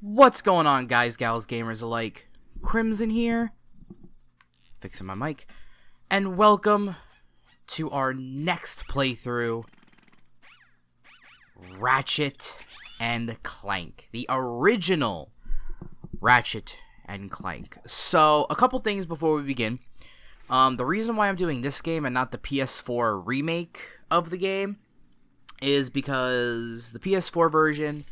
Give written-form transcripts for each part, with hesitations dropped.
What's going on, guys, gals, gamers alike? Crimson here, fixing my mic, and welcome to our next playthrough, Ratchet and Clank, the original Ratchet and Clank. So, a couple things before we begin. The reason why I'm doing this game and not the PS4 remake of the game is because the PS4 version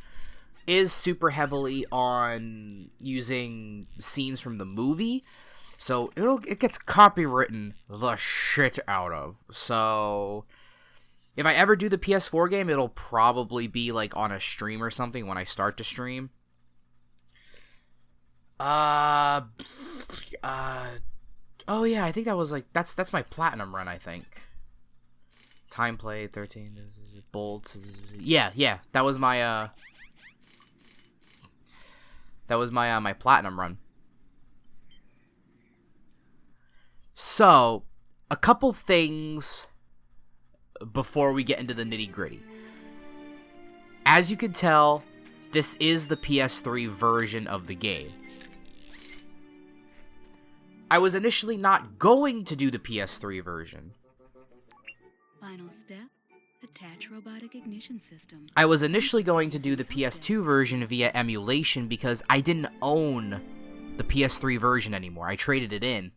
is super heavily on using scenes from the movie, so it gets copywritten the shit out of. So if I ever do the PS4 game, it'll probably be like on a stream or something when I start to stream. Oh yeah, I think that was like that's my platinum run, I think. Time played 13 bolts. Yeah, that was my my platinum run. So, a couple things before we get into the nitty-gritty. As you can tell, this is the PS3 version of the game. I was initially not going to do the PS3 version. Final step. Attach robotic ignition system. I was initially going to do the PS2 version via emulation because I didn't own the PS3 version anymore. I traded it in.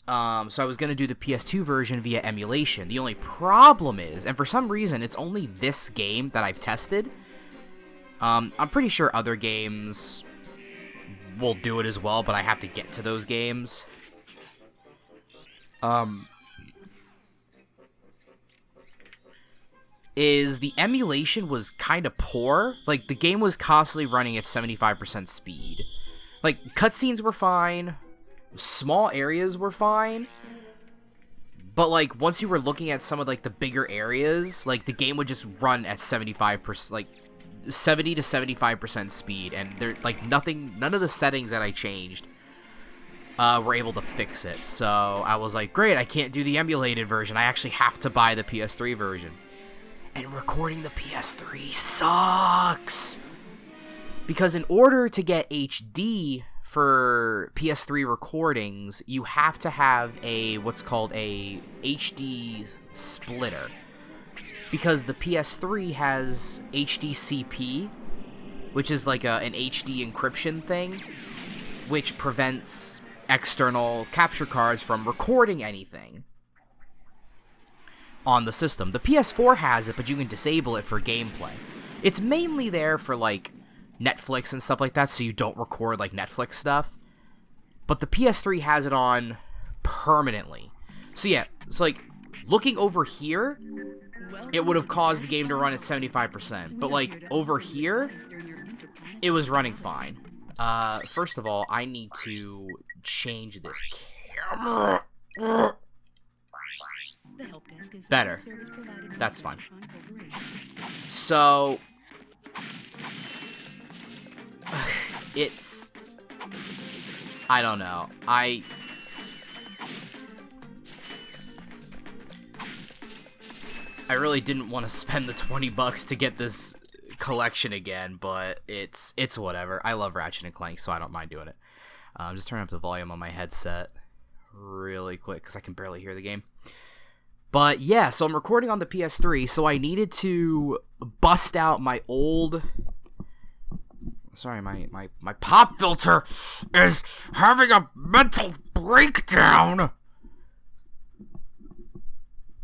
So I was going to do the PS2 version via emulation. The only problem is, and for some reason, it's only this game that I've tested. I'm pretty sure other games will do it as well, but I have to get to those games. Is the emulation was kind of poor. Like, the game was constantly running at 75% speed. Like, cutscenes were fine, small areas were fine, but, like, once you were looking at some of, like, the bigger areas, like, the game would just run at 75%, like, 70 to 75% speed, and there, like, none of the settings that I changed were able to fix it. So, I was like, great, I can't do the emulated version, I actually have to buy the PS3 version. And recording the PS3 sucks! Because in order to get HD for PS3 recordings, you have to have what's called a HD splitter. Because the PS3 has HDCP, which is like an HD encryption thing, which prevents external capture cards from recording anything on the system. The PS4 has it, but you can disable it for gameplay. It's mainly there for, like, Netflix and stuff like that, so you don't record, like, Netflix stuff. But the PS3 has it on permanently. So yeah, it's like, looking over here, it would have caused the game to run at 75%. But, like, over here, it was running fine. First of all, I need to change this camera. Better. That's fine. So, it's, I don't know. I really didn't want to spend the $20 to get this collection again, but it's whatever. I love Ratchet and Clank, so I don't mind doing it. I'm just turning up the volume on my headset really quick because I can barely hear the game. But yeah, so I'm recording on the PS3, so I needed to bust out my old... Sorry, my pop filter is having a mental breakdown!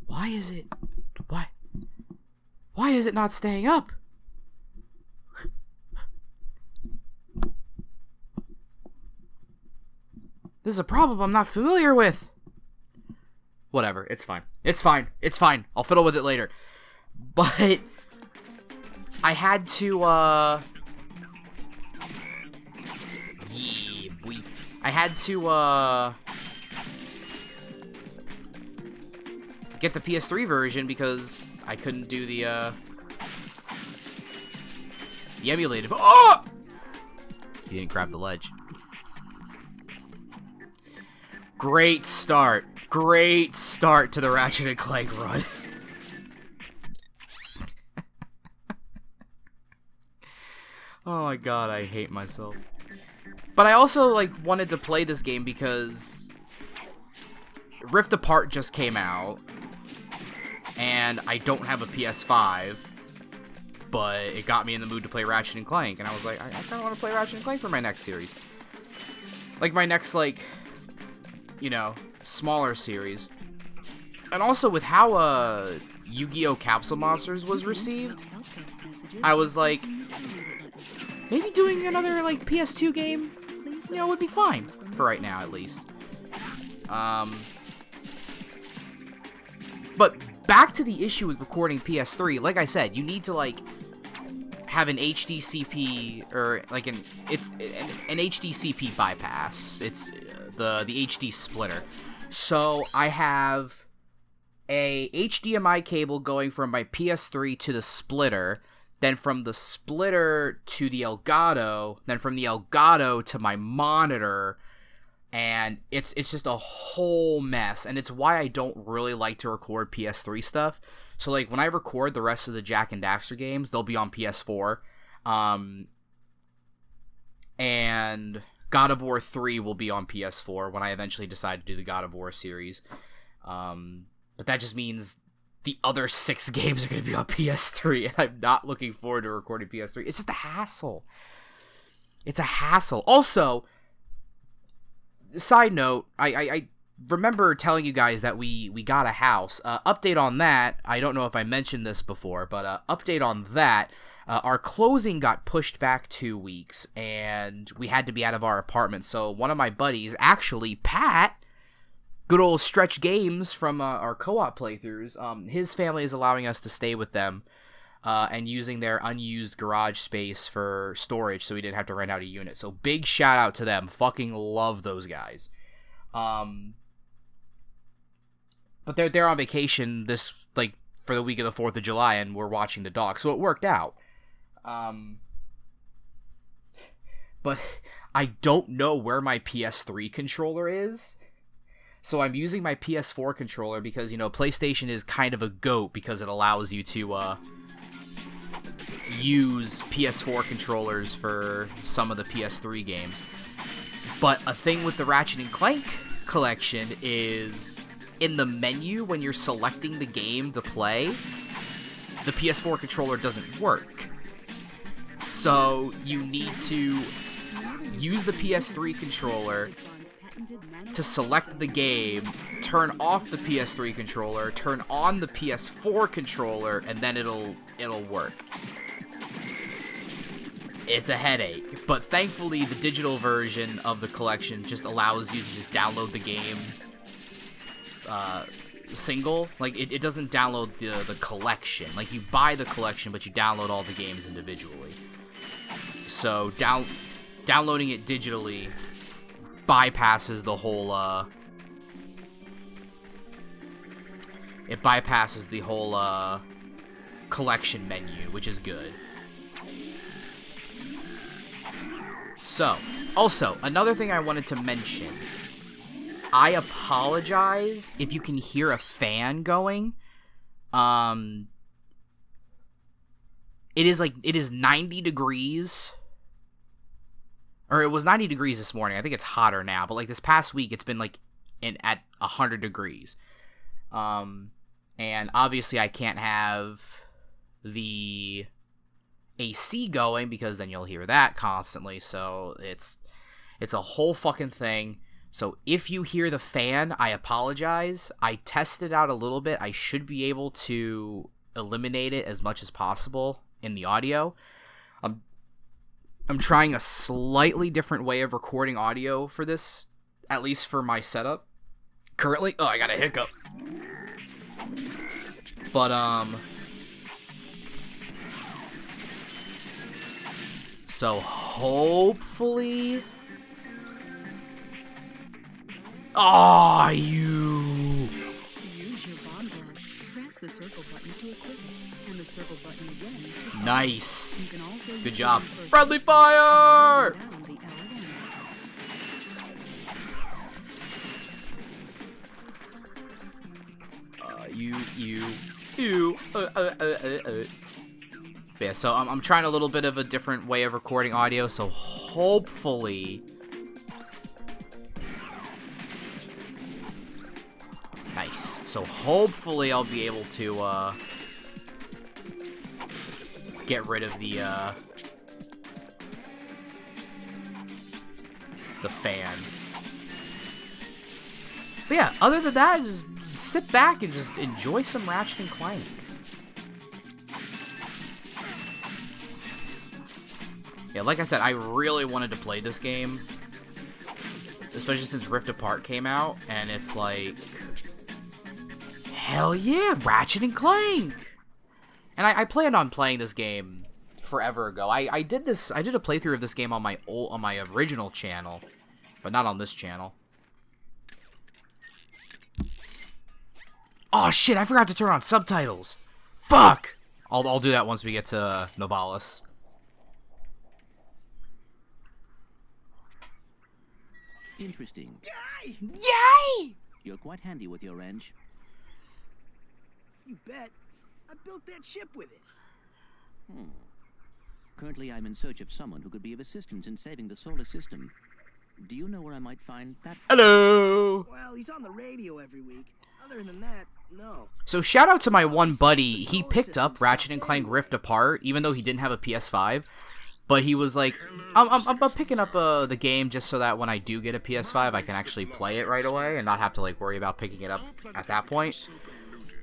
Why is it not staying up? This is a problem I'm not familiar with. Whatever, it's fine. It's fine. I'll fiddle with it later. But I had to, I had to, get the PS3 version because I couldn't do the emulated. Oh! He didn't grab the ledge. Great start to the Ratchet and Clank run. Oh my god, I hate myself. But I also, like, wanted to play this game because Rift Apart just came out, and I don't have a PS5, but it got me in the mood to play Ratchet and Clank, and I was like, I kind of want to play Ratchet and Clank for my next series. Like, my next, like, you know, smaller series. And also, with how, Yu-Gi-Oh! Capsule Monsters was received, I was like, maybe doing another, like, PS2 game, you know, would be fine. For right now, at least. But back to the issue with recording PS3, like I said, you need to, like, have an HDCP, or, like, an HDCP bypass. It's the HD splitter. So, I have a HDMI cable going from my PS3 to the splitter, then from the splitter to the Elgato, then from the Elgato to my monitor, and it's just a whole mess, and it's why I don't really like to record PS3 stuff. So, like, when I record the rest of the Jak and Daxter games, they'll be on PS4, and God of War 3 will be on PS4 when I eventually decide to do the God of War series, but that just means the other 6 games are going to be on PS3, and I'm not looking forward to recording PS3. It's just a hassle. It's a hassle. Also, side note, I remember telling you guys that we got a house. Update on that, I don't know if I mentioned this before, but update on that, our closing got pushed back 2 weeks, and we had to be out of our apartment. So one of my buddies, actually Pat, good old Stretch Games from our co-op playthroughs, his family is allowing us to stay with them and using their unused garage space for storage, so we didn't have to rent out a unit. So big shout out to them. Fucking love those guys. But they're on vacation this, like, for the week of the 4th of July, and we're watching the dog, so it worked out. But I don't know where my PS3 controller is. So I'm using my PS4 controller because, you know, PlayStation is kind of a goat because it allows you to use PS4 controllers for some of the PS3 games. But a thing with the Ratchet and Clank collection is in the menu when you're selecting the game to play, the PS4 controller doesn't work. So you need to use the PS3 controller to select the game, turn off the PS3 controller, turn on the PS4 controller, and then it'll work. It's a headache, but thankfully the digital version of the collection just allows you to just download the game single. Like, it doesn't download the collection. Like, you buy the collection, but you download all the games individually. So downloading it digitally bypasses the whole collection menu, which is good. So, also, another thing I wanted to mention, I apologize if you can hear a fan going. It is 90 degrees. Or it was 90 degrees this morning. I think it's hotter now. But, like, this past week, it's been, like, at 100 degrees. And obviously I can't have the AC going because then you'll hear that constantly. So it's a whole fucking thing. So if you hear the fan, I apologize. I tested out a little bit. I should be able to eliminate it as much as possible in the audio. I'm trying a slightly different way of recording audio for this, at least for my setup. Currently, I got a hiccup. But, so hopefully... Oh, you... Use your bomb brush. Press the circle button to equip it, and the circle button again. Nice. You can also Good job. Friendly fire! down the But yeah, so I'm trying a little bit of a different way of recording audio, so hopefully... Nice. So hopefully I'll be able to, get rid of the fan. But yeah, other than that, just sit back and just enjoy some Ratchet and Clank. Yeah, like I said, I really wanted to play this game, especially since Rift Apart came out, and it's like, hell yeah, Ratchet and Clank! And I planned on playing this game forever ago. I did a playthrough of this game on my original channel, but not on this channel. Oh shit, I forgot to turn on subtitles. Fuck! I'll do that once we get to Novalis. Interesting. Yay! Yay! You're quite handy with your wrench. You bet. I built that ship with it. Currently, I'm in search of someone who could be of assistance in saving the solar system. Do you know where I might find that? Hello! Well, he's on the radio every week. Other than that, no. So shout out to my one buddy. He picked up Ratchet and Clank Rift Apart, even though he didn't have a PS5. But he was like, I'm picking up the game just so that when I do get a PS5, I can actually play it right away and not have to like worry about picking it up at that point.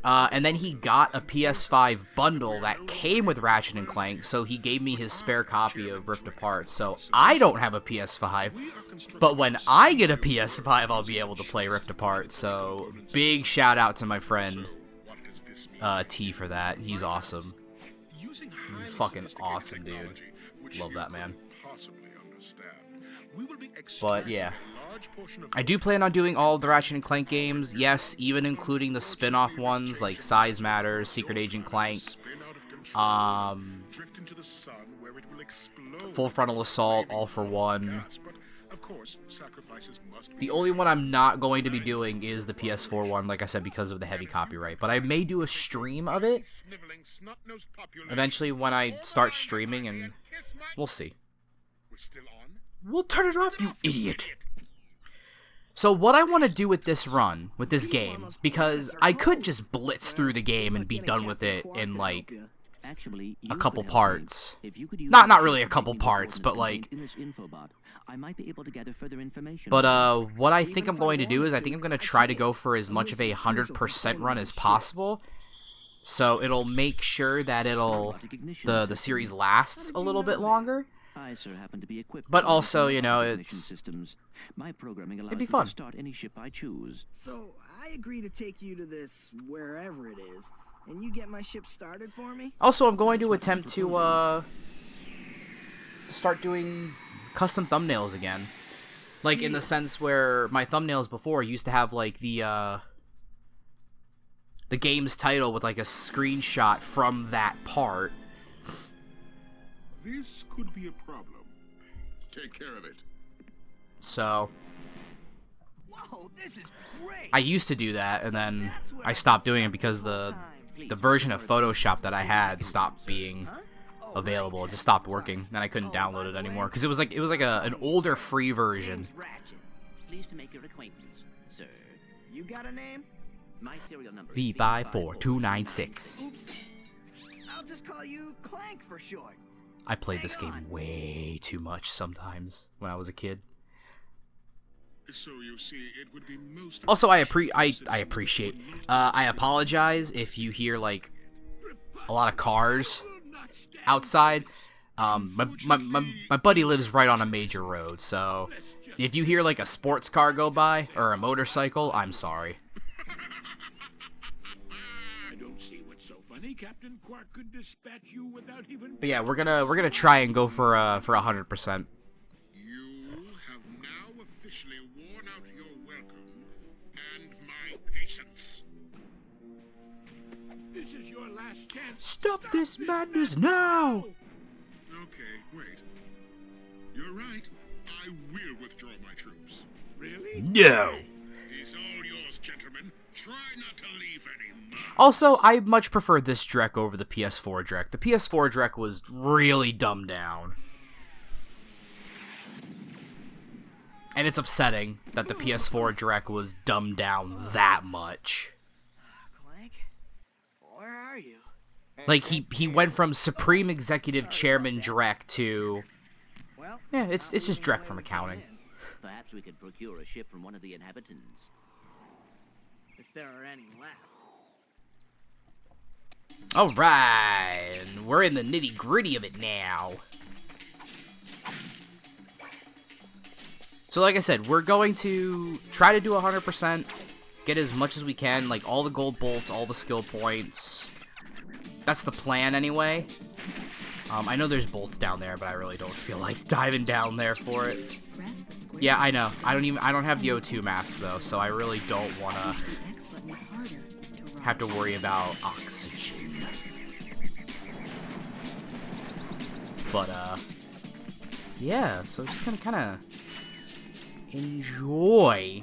And then he got a PS5 bundle that came with Ratchet and Clank, so he gave me his spare copy of Rift Apart. So I don't have a PS5, but when I get a PS5, I'll be able to play Rift Apart. So big shout out to my friend T for that. He's awesome. He's fucking awesome, dude. Love that man. But yeah, I do plan on doing all of the Ratchet and Clank games. Yes, even including the spin-off ones like Size Matters, Secret Agent Clank, Full Frontal Assault, All for One. The only one I'm not going to be doing is the PS4 one, like I said, because of the heavy copyright. But I may do a stream of it eventually when I start streaming, and we'll see. We'll turn it off, you idiot. So what I want to do with this run, with this game, because I could just blitz through the game and be done with it in like a couple parts. Not really a couple parts, but like. But what I think I'm going to do is I think I'm going to try to go for as much of a 100% run as possible. So it'll make sure that the series lasts a little bit longer. But also, you know, it'd be fun. So I agree to take you to this wherever it is, and you get my ship started for me? Also, I'm going to attempt to start doing custom thumbnails again. Like, in the sense where my thumbnails before used to have, like, the game's title with, like, a screenshot from that part. This could be a problem. Take care of it. So, Whoa, this is great. I used to do that, and then I stopped doing it because the version of Photoshop that I had stopped being available. It just stopped working, and I couldn't download it anymore because it was like an older free version. Pleased to make your acquaintance, sir. You got a name? My serial number is V54296. Oops. I'll just call you Clank for short. I played this game way too much sometimes when I was a kid. So you see, it would be most Also, I appreciate. I apologize if you hear like a lot of cars outside. My buddy lives right on a major road, so if you hear like a sports car go by or a motorcycle, I'm sorry. I don't see what's so funny. Captain Qwark could dispatch you without even. But yeah, we're gonna try and go for 100%. You have now officially worn out your welcome and my patience. This is your last chance. Stop this madness now! Okay, wait. You're right. I will withdraw my troops. Really? No. He's all yours, gentlemen. Try not to leave any marks. Also, I much prefer this Drek over the PS4 Drek. The PS4 Drek was really dumbed down. And it's upsetting that the PS4 Drek was dumbed down that much. Clank, where are you? Like, he went from Supreme Executive Chairman Drek to... Well, Yeah, it's just Drek from accounting. Perhaps we could procure a ship from one of the inhabitants. if there are any left. Alright, we're in the nitty-gritty of it now. So like I said, we're going to try to do 100%, get as much as we can, like all the gold bolts, all the skill points. That's the plan anyway. I know there's bolts down there, but I really don't feel like diving down there for it. Press the square Yeah, I know. I don't have the O2 mask though, so I really don't want to X button harder to have to rise. worry about oxygen. But yeah, so just gonna kind of enjoy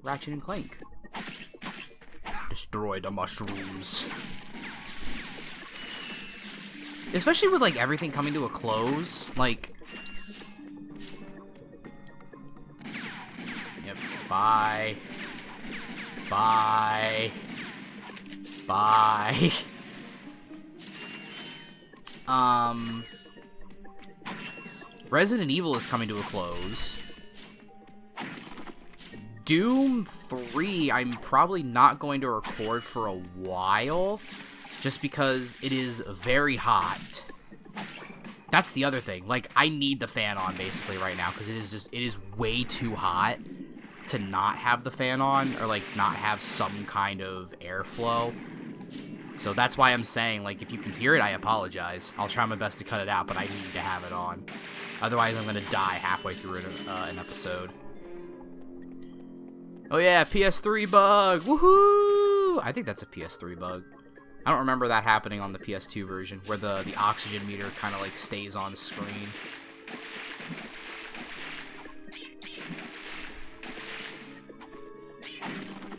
Ratchet and Clank. Destroy the mushrooms. Especially with like everything coming to a close, like. Yep. Bye. Bye. Bye. Resident Evil is coming to a close. Doom 3, I'm probably not going to record for a while, just because it is very hot. That's the other thing. Like, I need the fan on basically right now, because it is way too hot to not have the fan on, or like not have some kind of airflow. So that's why I'm saying, like, if you can hear it, I apologize. I'll try my best to cut it out, but I need to have it on. Otherwise, I'm gonna die halfway through an episode. Oh yeah, PS3 bug! Woohoo! I think that's a PS3 bug. I don't remember that happening on the PS2 version, where the oxygen meter kind of like stays on screen.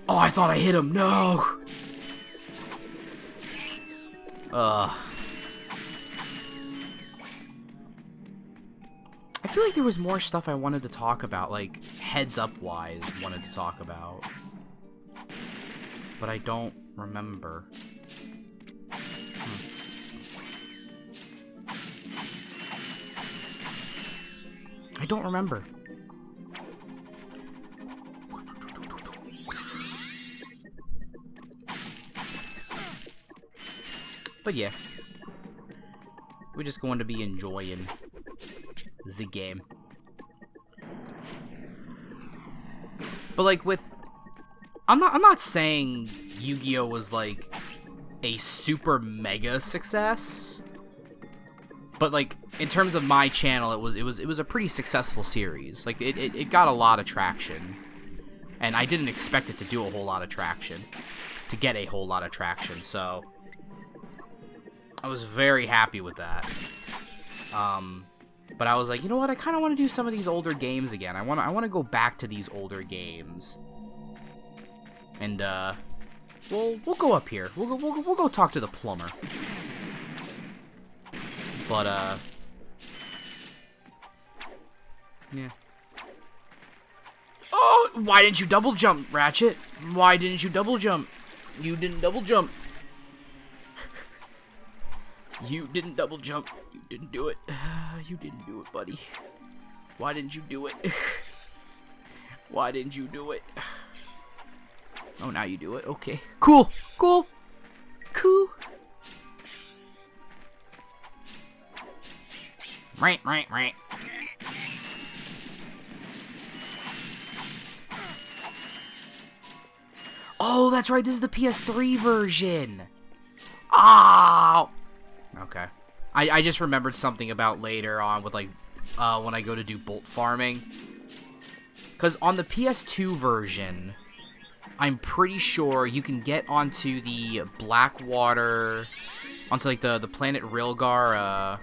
Oh, I thought I hit him! No! I feel like there was more stuff I wanted to talk about, like, heads-up-wise wanted to talk about. But I don't remember. I don't remember. But yeah. We're just going to be enjoying the game. But like with I'm not saying Yu-Gi-Oh was like a super mega success. But like in terms of my channel, it was a pretty successful series. Like it got a lot of traction. And I didn't expect it to do a whole lot of traction. To get a whole lot of traction, so I was very happy with that. But I was like, you know what? I kind of want to do some of these older games again. I want to go back to these older games. And we'll go up here. We'll go talk to the plumber. But yeah. Oh, why didn't you double jump, Ratchet? Why didn't you double jump? You didn't double jump. You didn't double jump. You didn't do it. You didn't do it, buddy. Why didn't you do it? Why didn't you do it? Oh, now you do it. Okay. Cool. Cool. Cool. Right. Oh, that's right. This is the PS3 version. Oh. Okay. I just remembered something about later on with, like, when I go to do bolt farming. Because on the PS2 version, I'm pretty sure you can get onto the Blackwater, onto, like, the planet Rilgar,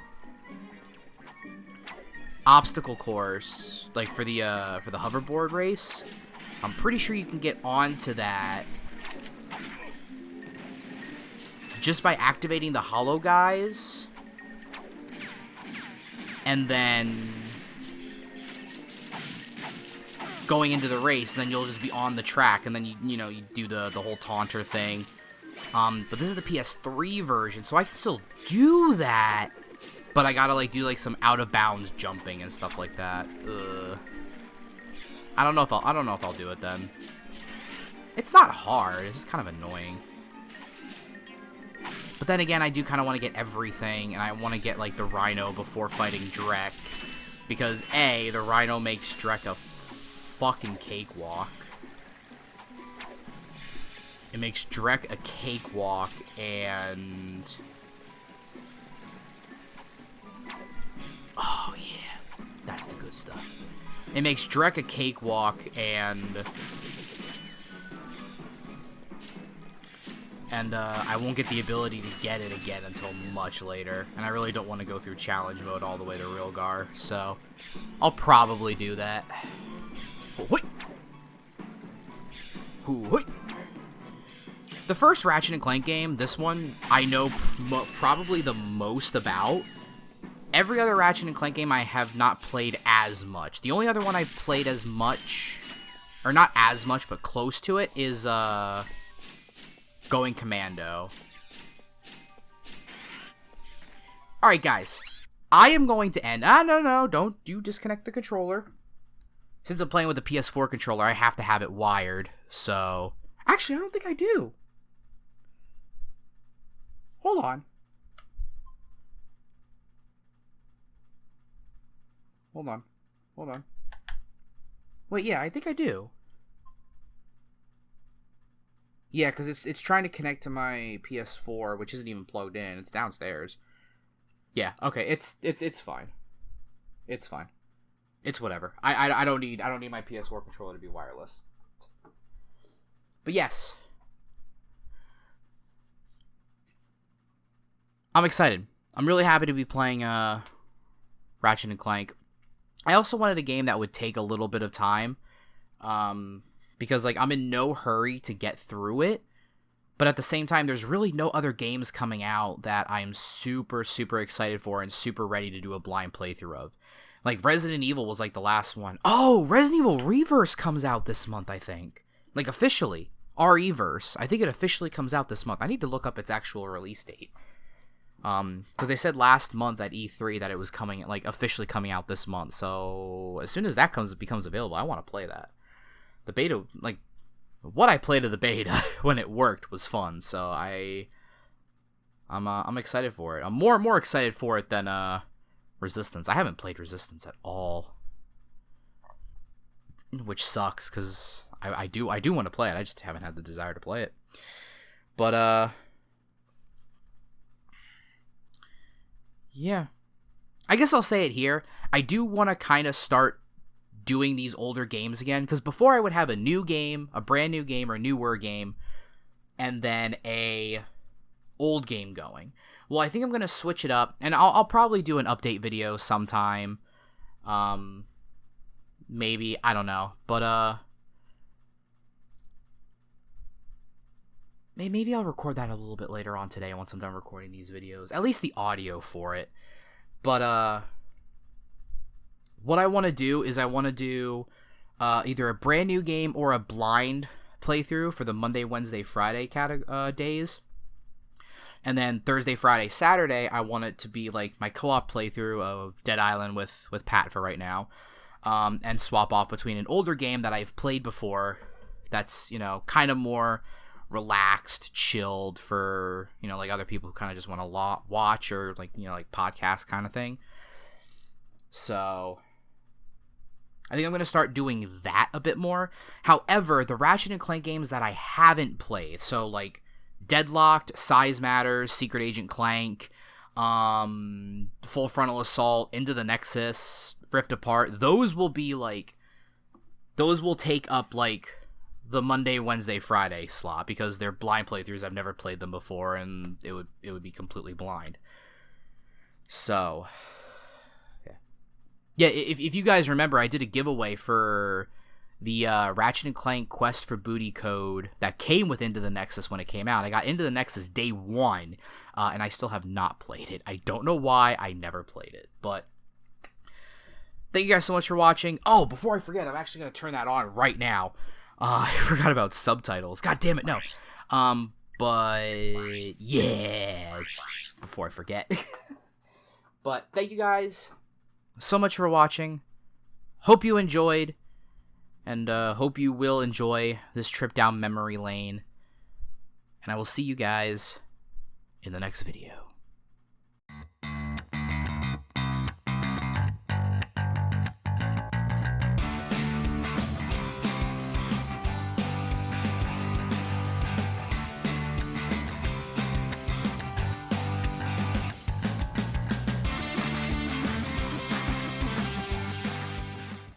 obstacle course, like for the hoverboard race. I'm pretty sure you can get onto that just by activating the hollow guys, and then going into the race, and then you'll just be on the track, and then you know, you do the whole taunter thing. But this is the PS3 version, so I can still do that, but I gotta like do like some out of bounds jumping and stuff like that. Ugh. I don't know if I'll do it then. It's not hard, it's just kind of annoying. But then again, I do kind of want to get everything, and I want to get like the R.Y.N.O before fighting Drek, because A, the R.Y.N.O makes Drek a fucking cakewalk. It makes Drek a cakewalk, and oh yeah, that's the good stuff. It makes Drek a cakewalk, and I won't get the ability to get it again until much later, and I really don't want to go through challenge mode all the way to Rilgar, so I'll probably do that. Hoi! Hoi! The first Ratchet and Clank game, this one, I know probably the most about. Every other Ratchet and Clank game I have not played as much. The only other one I've played as much, or not as much, but close to it, is Going Commando. Alright, guys. I am going to end... no, don't you disconnect the controller. Since I'm playing with the PS4 controller, I have to have it wired, so... Actually, I don't think I do. Hold on. Hold on. Wait, yeah, I think I do. Yeah, because it's trying to connect to my PS4, which isn't even plugged in. It's downstairs. Yeah, okay, it's fine. It's fine. It's whatever. I don't need my PS4 controller to be wireless. But yes. I'm excited. I'm really happy to be playing Ratchet and Clank. I also wanted a game that would take a little bit of time. Because like I'm in no hurry to get through it. But at the same time, there's really no other games coming out that I'm super, super excited for and super ready to do a blind playthrough of. Like, Resident Evil was, like, the last one. Oh, Resident Evil Reverse comes out this month, I think. Like, officially. RE-verse. I think it officially comes out this month. I need to look up its actual release date. Because they said last month at E3 that it was coming, like, officially coming out this month. So, as soon as that becomes available, I want to play that. The beta, like, what I played of the beta when it worked was fun. So, I'm excited for it. I'm more excited for it than, Resistance. I haven't played Resistance at all, which sucks because I do want to play it. I just haven't had the desire to play it. But yeah, I guess I'll say it here. I do want to kind of start doing these older games again, because before I would have a new game, a brand new game or newer game, and then a old game going. Well, I think I'm going to switch it up, and I'll probably do an update video sometime. Maybe, I don't know, but, maybe I'll record that a little bit later on today once I'm done recording these videos, at least the audio for it. But, what I want to do is I want to do, either a brand new game or a blind playthrough for the Monday, Wednesday, Friday days. And then Thursday, Friday, Saturday, I want it to be like my co-op playthrough of Dead Island with Pat for right now. And swap off between an older game that I've played before that's, you know, kind of more relaxed, chilled for, you know, like other people who kind of just want to watch or like, you know, like podcast kind of thing. So I think I'm going to start doing that a bit more. However, the Ratchet and Clank games that I haven't played, so like Deadlocked, Size Matters, Secret Agent Clank, Full Frontal Assault, Into the Nexus, Rift Apart, those will take up like the Monday, Wednesday, Friday slot because they're blind playthroughs. I've never played them before and it would be completely blind. So yeah. Yeah, if you guys remember, I did a giveaway for the Ratchet and Clank Quest for Booty code that came with Into the Nexus when it came out. I got Into the Nexus day 1, and I still have not played it. I don't know why. I never played it, but thank you guys so much for watching. Oh, before I forget, I'm actually going to turn that on right now. I forgot about subtitles. God damn it, no. But yeah, before I forget. But thank you guys so much for watching. Hope you enjoyed, and hope you will enjoy this trip down memory lane. And I will see you guys in the next video.